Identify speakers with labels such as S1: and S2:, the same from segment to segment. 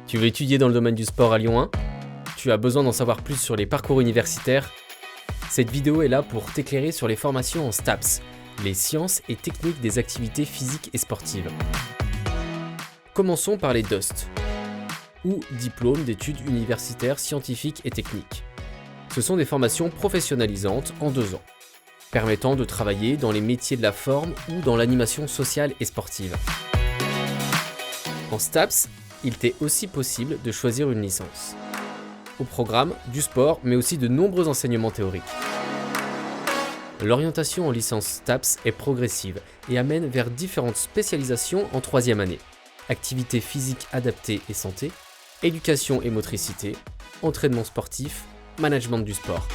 S1: Tu veux étudier dans le domaine du sport à Lyon 1 ? Tu as besoin d'en savoir plus sur les parcours universitaires ? Cette vidéo est là pour t'éclairer sur les formations en STAPS, les sciences et techniques des activités physiques et sportives. Commençons par les DUST, ou diplômes d'études universitaires scientifiques et techniques. Ce sont des formations professionnalisantes en 2 ans, permettant de travailler dans les métiers de la forme ou dans l'animation sociale et sportive. En STAPS, il t'est aussi possible de choisir une licence. Au programme, du sport, mais aussi de nombreux enseignements théoriques. L'orientation en licence STAPS est progressive et amène vers différentes spécialisations en 3e année. Activités physiques adaptées et santé, éducation et motricité, entraînement sportif, management du sport.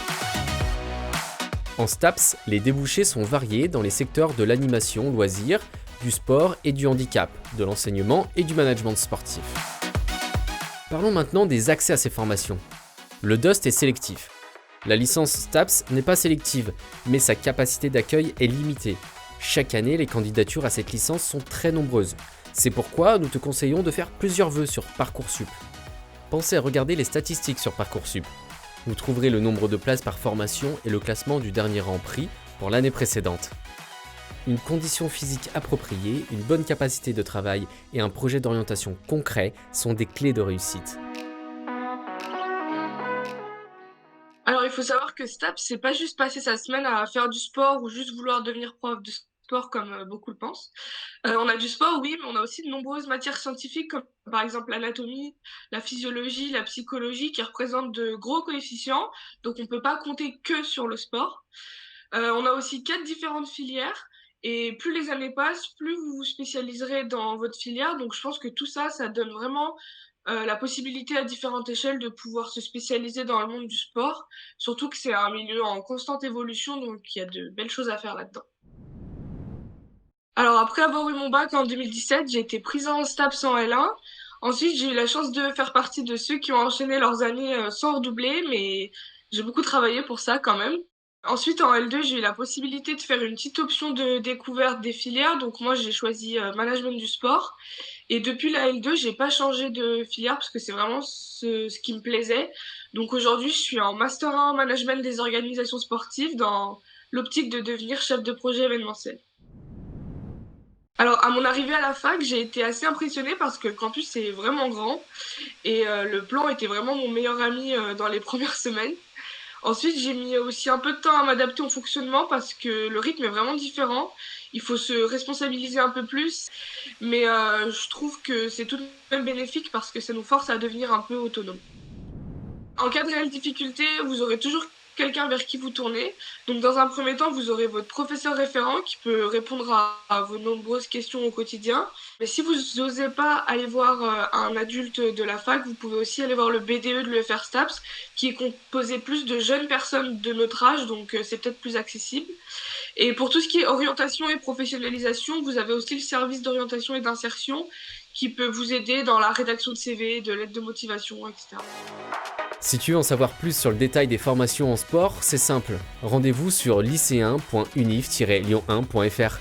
S1: En STAPS, les débouchés sont variés dans les secteurs de l'animation, loisirs, du sport et du handicap, de l'enseignement et du management sportif. Parlons maintenant des accès à ces formations. Le DUST est sélectif. La licence STAPS n'est pas sélective, mais sa capacité d'accueil est limitée. Chaque année, les candidatures à cette licence sont très nombreuses. C'est pourquoi nous te conseillons de faire plusieurs vœux sur Parcoursup. Pensez à regarder les statistiques sur Parcoursup. Vous trouverez le nombre de places par formation et le classement du dernier rang pris pour l'année précédente. Une condition physique appropriée, une bonne capacité de travail et un projet d'orientation concret sont des clés de réussite.
S2: Alors, il faut savoir que STAPS, c'est pas juste passer sa semaine à faire du sport ou juste vouloir devenir prof de sport comme beaucoup le pensent. On a du sport, oui, mais on a aussi de nombreuses matières scientifiques comme par exemple l'anatomie, la physiologie, la psychologie qui représentent de gros coefficients, donc on peut pas compter que sur le sport. On a aussi 4 différentes filières et plus les années passent, plus vous vous spécialiserez dans votre filière. Donc je pense que tout ça, ça donne vraiment la possibilité à différentes échelles de pouvoir se spécialiser dans le monde du sport, surtout que c'est un milieu en constante évolution, donc il y a de belles choses à faire là-dedans. Alors après avoir eu mon bac en 2017, j'ai été prise en STAPS en L1. Ensuite, j'ai eu la chance de faire partie de ceux qui ont enchaîné leurs années sans redoubler, mais j'ai beaucoup travaillé pour ça quand même. Ensuite, en L2, j'ai eu la possibilité de faire une petite option de découverte des filières. Donc moi, j'ai choisi management du sport. Et depuis la L2, j'ai pas changé de filière parce que c'est vraiment ce qui me plaisait. Donc aujourd'hui, je suis en Master 1 management des organisations sportives dans l'optique de devenir chef de projet événementiel. Alors, à mon arrivée à la fac, j'ai été assez impressionnée parce que le campus est vraiment grand et le plan était vraiment mon meilleur ami dans les premières semaines. Ensuite, j'ai mis aussi un peu de temps à m'adapter au fonctionnement parce que le rythme est vraiment différent. Il faut se responsabiliser un peu plus, mais je trouve que c'est tout de même bénéfique parce que ça nous force à devenir un peu autonome. En cas de réelle difficulté, vous aurez toujours quelqu'un vers qui vous tournez. Donc dans un premier temps, vous aurez votre professeur référent qui peut répondre à vos nombreuses questions au quotidien. Mais si vous n'osez pas aller voir un adulte de la fac, vous pouvez aussi aller voir le BDE de l'UFR STAPS, qui est composé plus de jeunes personnes de notre âge, donc c'est peut-être plus accessible. Et pour tout ce qui est orientation et professionnalisation, vous avez aussi le service d'orientation et d'insertion qui peut vous aider dans la rédaction de CV, de lettres de motivation, etc.
S1: Si tu veux en savoir plus sur le détail des formations en sport, c'est simple. Rendez-vous sur lycéen.unif-lyon1.fr.